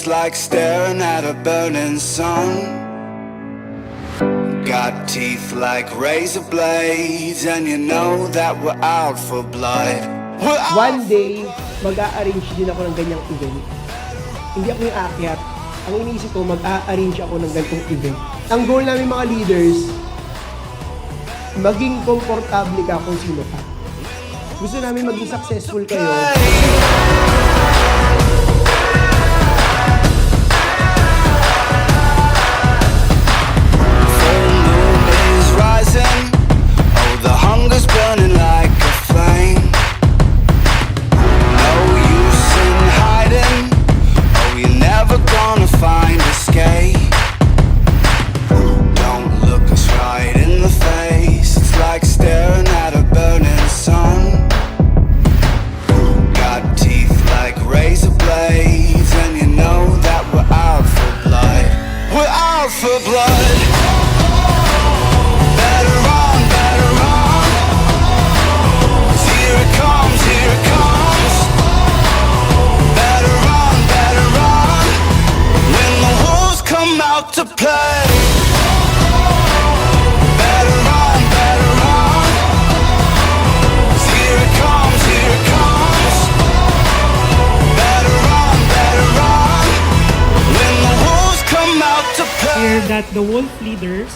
It's like staring at a burning sun. Got teeth like razor blades, and you know that we're out for blood. One day, mag-a-arrange din ako ng ganyang event. Hindi ako yung aakyat. Ang iniisip ko, mag-a-arrange ako ng ganitong event. Ang goal namin mga leaders, maging komportable ka kung sino ka. Gusto namin maging successful kayo. For blood, better run, better run. 'Cause here it comes, here it comes. Better run, when the wolves come out to play. Better run, 'cause here it comes, here it comes. Better run, when the wolves come out to play. Clear that the wolf leaders,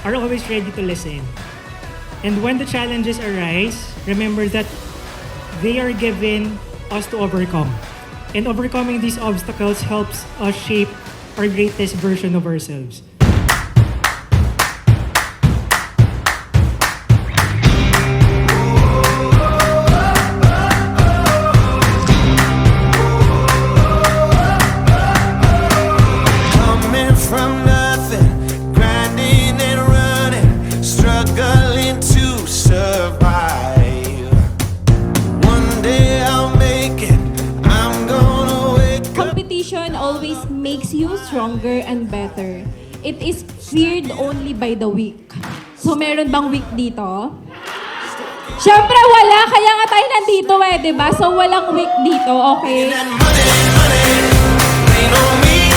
are always ready to listen. And when the challenges arise, remember that they are given us to overcome. And overcoming these obstacles helps us shape our greatest version of ourselves. From nothing, grinding and running, struggling to survive. One day I'll make it, I'm gonna wake up. Competition always makes you stronger and better. It is feared only by the weak. So meron bang weak dito? Siyempre wala, kaya nga tayo nandito diba? So walang weak dito, okay? That money, rain on me.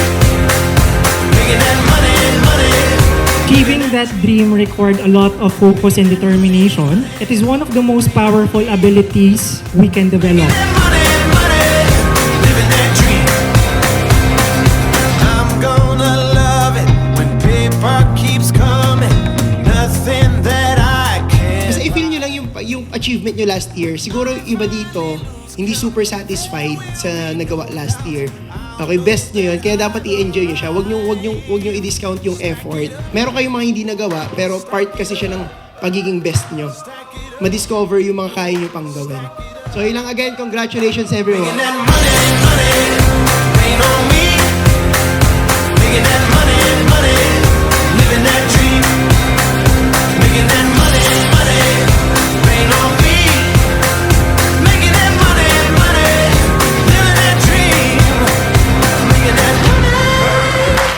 Achieving that dream required a lot of focus and determination. It is one of the most powerful abilities we can develop. Living that dream. I'm gonna love it when paper keeps coming. Nothing that I can. Kasi i-feel nyo lang yung achievement nyo last year. Siguro iba dito, hindi super satisfied sa nagawa last year. Okay, best nyo yun. Kaya dapat i-enjoy nyo siya. Huwag nyo i-discount yung effort. Meron kayong mga hindi nagawa, pero part kasi siya ng pagiging best nyo. Ma-discover yung mga kaya nyo pang gawin. So, yun lang again. Congratulations everyone. Making that money, rain on me. Making that money, living that dream. Making that money, rain on me. Making that money, living that dream. Making that money.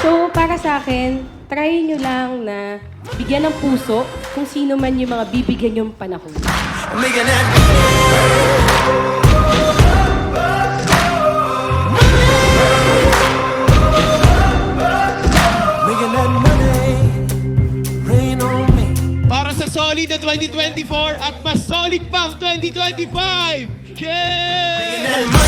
So para sa akin, try nyo lang na bigyan ng puso kung sino man yung mga bibigyan yung panahon. Making that Making that money, rain on me. Para sa solid na 2024 at mas solid pang 2025! Yeah! Making that money.